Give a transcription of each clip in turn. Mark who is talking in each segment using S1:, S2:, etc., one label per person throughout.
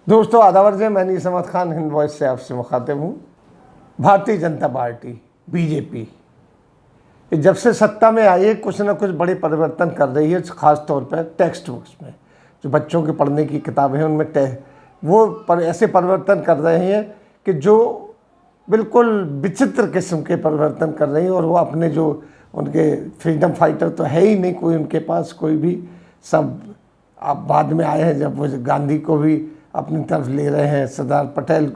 S1: दोस्तों आदावर से मैं नीस अहमद खान हिंद वॉइस से आपसे मुखातिब हूँ। भारतीय जनता पार्टी बीजेपी जब से सत्ता में आई है कुछ ना कुछ बड़े परिवर्तन कर रही है, ख़ास तौर पर टेक्स्ट बुक्स में जो बच्चों के पढ़ने की किताबें हैं उनमें ऐसे परिवर्तन कर रहे हैं कि जो बिल्कुल विचित्र किस्म के परिवर्तन कर रही हैं। और वो अपने जो उनके फ्रीडम फाइटर तो है ही नहीं कोई उनके पास, कोई भी, सब आप बाद में आए हैं जब वो गांधी को भी अपनी तरफ ले रहे हैं, सरदार पटेल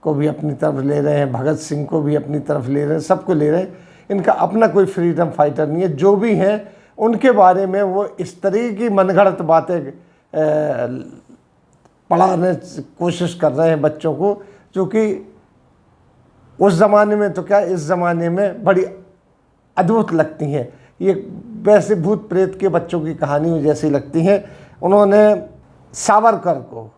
S1: को भी अपनी तरफ ले रहे हैं, भगत सिंह को भी अपनी तरफ ले रहे हैं, सबको ले रहे हैं। इनका अपना कोई फ्रीडम फाइटर नहीं है। जो भी हैं उनके बारे में वो इस तरह की मनगढ़ंत बातें पढ़ाने की कोशिश कर रहे हैं बच्चों को, जो कि उस ज़माने में तो क्या इस ज़माने में बड़ी अद्भुत लगती हैं। ये वैसे भूत प्रेत के बच्चों की कहानी जैसी लगती हैं। उन्होंने सावरकर को,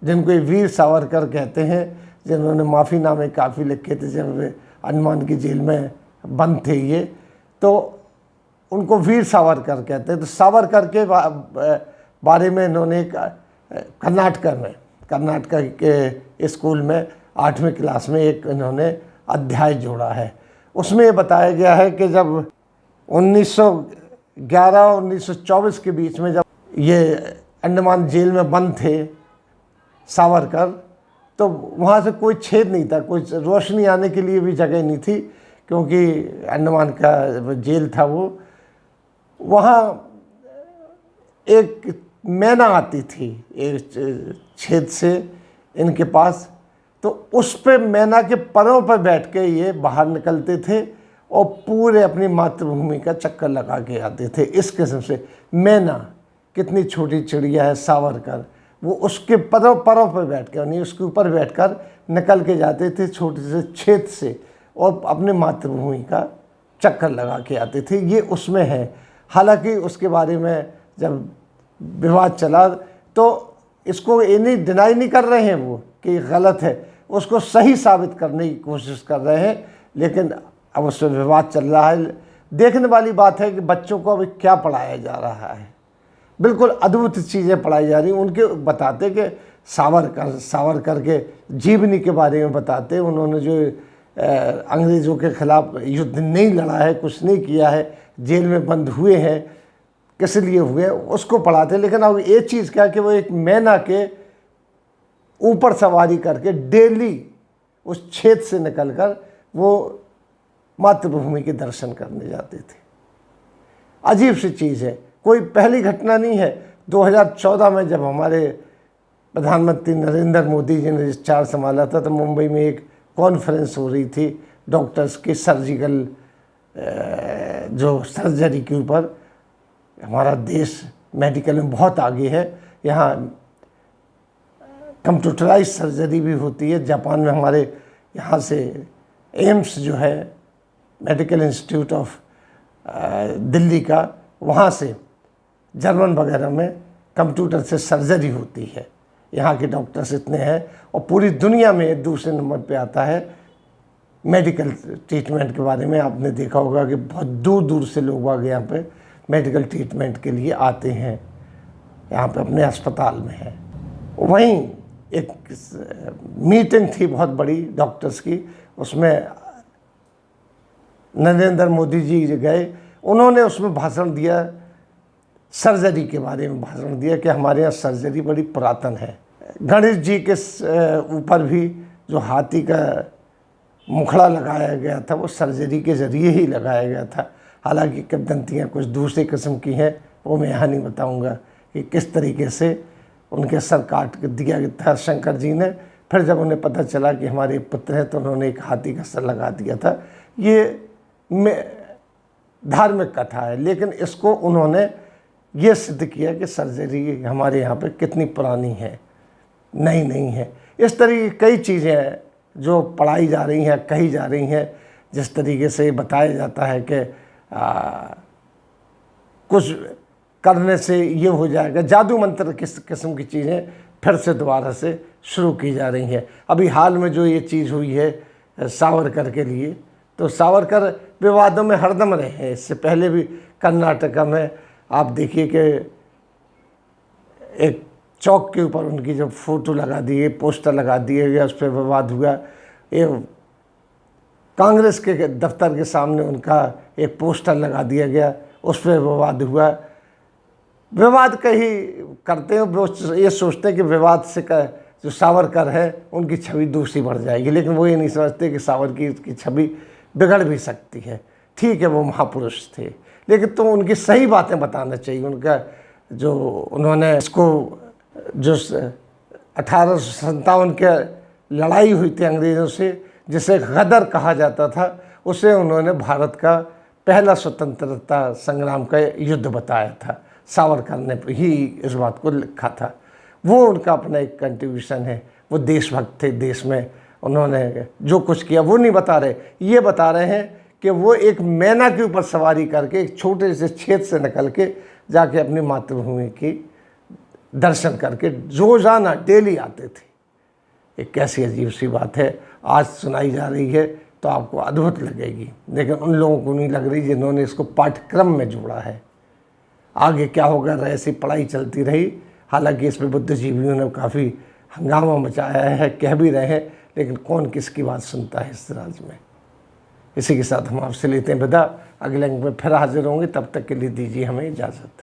S1: जिनको वीर सावरकर कहते हैं, जिन्होंने माफ़ीनामे काफ़ी लिखे थे जब वे अंडमान की जेल में बंद थे ये, तो उनको वीर सावरकर कहते हैं। तो सावरकर के बारे में इन्होंने कर्नाटक के स्कूल में 8वीं क्लास में एक इन्होंने अध्याय जोड़ा है। उसमें ये बताया गया है कि जब 1911-1924 के बीच में जब ये अंडमान जेल में बंद थे सावरकर, तो वहाँ से कोई छेद नहीं था, कोई रोशनी आने के लिए भी जगह नहीं थी, क्योंकि अंडमान का जेल था वो। वहाँ एक मैना आती थी एक छेद से इनके पास, तो उस पे मैना के परों पर बैठ के ये बाहर निकलते थे और पूरे अपनी मातृभूमि का चक्कर लगा के आते थे। इस किस्म से मैना कितनी छोटी चिड़िया है सावरकर, वो उसके परों पर बैठ कर, नहीं उसके ऊपर बैठकर निकल के जाते थे छोटे से छेद से और अपने मातृभूमि का चक्कर लगा के आते थे। ये उसमें है। हालांकि उसके बारे में जब विवाद चला तो इसको ये नहीं डिनाई नहीं कर रहे हैं वो कि गलत है, उसको सही साबित करने की कोशिश कर रहे हैं। लेकिन अब उसमें विवाद चल रहा है। देखने वाली बात है कि बच्चों को अभी क्या पढ़ाया जा रहा है। बिल्कुल अद्भुत चीज़ें पढ़ाई जा रही हैं। उनके बताते कि सावरकर के जीवनी के बारे में बताते, उन्होंने जो अंग्रेज़ों के ख़िलाफ़ युद्ध नहीं लड़ा है, कुछ नहीं किया है, जेल में बंद हुए हैं, किस लिए हुए, उसको पढ़ाते। लेकिन अब ये चीज़ क्या कि वो एक मैना के ऊपर सवारी करके डेली उस छेद से निकलकर वो मातृभूमि के दर्शन करने जाते थे। अजीब सी चीज़ है, कोई पहली घटना नहीं है। 2014 में जब हमारे प्रधानमंत्री नरेंद्र मोदी जी ने चार्ज संभाला था तो मुंबई में एक कॉन्फ्रेंस हो रही थी डॉक्टर्स की सर्जिकल जो सर्जरी के ऊपर। हमारा देश मेडिकल में बहुत आगे है। यहाँ कंप्यूटराइज सर्जरी भी होती है। जापान में हमारे यहाँ से एम्स जो है मेडिकल इंस्टीट्यूट ऑफ दिल्ली का, वहाँ से जर्मन वगैरह में कंप्यूटर से सर्जरी होती है। यहाँ के डॉक्टर्स इतने हैं और पूरी दुनिया में दूसरे नंबर पे आता है मेडिकल ट्रीटमेंट के बारे में। आपने देखा होगा कि बहुत दूर दूर से लोग आगे यहाँ पे मेडिकल ट्रीटमेंट के लिए आते हैं, यहाँ पे अपने अस्पताल में है। वहीं एक मीटिंग थी बहुत बड़ी डॉक्टर्स की, उसमें नरेंद्र मोदी जी गए। उन्होंने उसमें भाषण दिया, सर्जरी के बारे में भाषण दिया कि हमारे यहाँ सर्जरी बड़ी पुरातन है। गणेश जी के ऊपर भी जो हाथी का मुखड़ा लगाया गया था वो सर्जरी के ज़रिए ही लगाया गया था। हालांकि किंवदंतियाँ कुछ दूसरे किस्म की हैं, वो मैं यहाँ नहीं बताऊँगा कि किस तरीके से उनके सर काट के दिया गया था शंकर जी ने। फिर जब उन्हें पता चला कि हमारे पुत्र हैं तो उन्होंने एक हाथी का सर लगा दिया था। ये धार्मिक कथा है, लेकिन इसको उन्होंने ये सिद्ध किया कि सर्जरी हमारे यहाँ पे कितनी पुरानी है, नई नहीं है। इस तरह की कई चीज़ें हैं जो पढ़ाई जा रही हैं, कही जा रही हैं। जिस तरीके से बताया जाता है कि कुछ करने से ये हो जाएगा, जादू मंत्र किस किस्म की चीज़ें फिर से दोबारा से शुरू की जा रही हैं। अभी हाल में जो ये चीज़ हुई है सावरकर के लिए, तो सावरकर विवादों में हरदम रहे हैं। इससे पहले भी कर्नाटका में आप देखिए कि एक चौक के ऊपर उनकी जब फोटो लगा दिए, पोस्टर लगा दिए गए, उस पर विवाद हुआ। ये कांग्रेस के दफ्तर के सामने उनका एक पोस्टर लगा दिया गया, उस पर विवाद हुआ। विवाद कहीं करते हैं वो ये सोचते हैं कि विवाद से जो सावरकर है उनकी छवि दूसरी बढ़ जाएगी, लेकिन वो ये नहीं समझते कि सावरकर की छवि बिगड़ भी सकती है। ठीक है, वो महापुरुष थे, लेकिन तो उनकी सही बातें बताना चाहिए। उनका जो उन्होंने इसको जो 1857 के लड़ाई हुई थी अंग्रेज़ों से, जिसे गदर कहा जाता था, उसे उन्होंने भारत का पहला स्वतंत्रता संग्राम का युद्ध बताया था। सावरकर ने ही इस बात को लिखा था। वो उनका अपना एक कंट्रीब्यूशन है। वो देशभक्त थे, देश में उन्होंने जो कुछ किया वो नहीं बता रहे, ये बता रहे हैं कि वो एक मैना के ऊपर सवारी करके एक छोटे से क्षेत्र से निकल के जाके अपनी मातृभूमि की दर्शन करके रोज़ाना डेली आते थे। एक कैसी अजीब सी बात है, आज सुनाई जा रही है तो आपको अद्भुत लगेगी, लेकिन उन लोगों को नहीं लग रही जिन्होंने इसको पाठ्यक्रम में जोड़ा है। आगे क्या होगा, ऐसी पढ़ाई चलती रही। हालांकि इसमें बुद्धिजीवियों ने काफ़ी हंगामा मचाया है, कह भी रहे हैं, लेकिन कौन किसकी बात सुनता है इस राज्य में। इसी के साथ हम आपसे लेते हैं विदा। अगले अंक में फिर हाजिर होंगे, तब तक के लिए दीजिए हमें इजाज़त।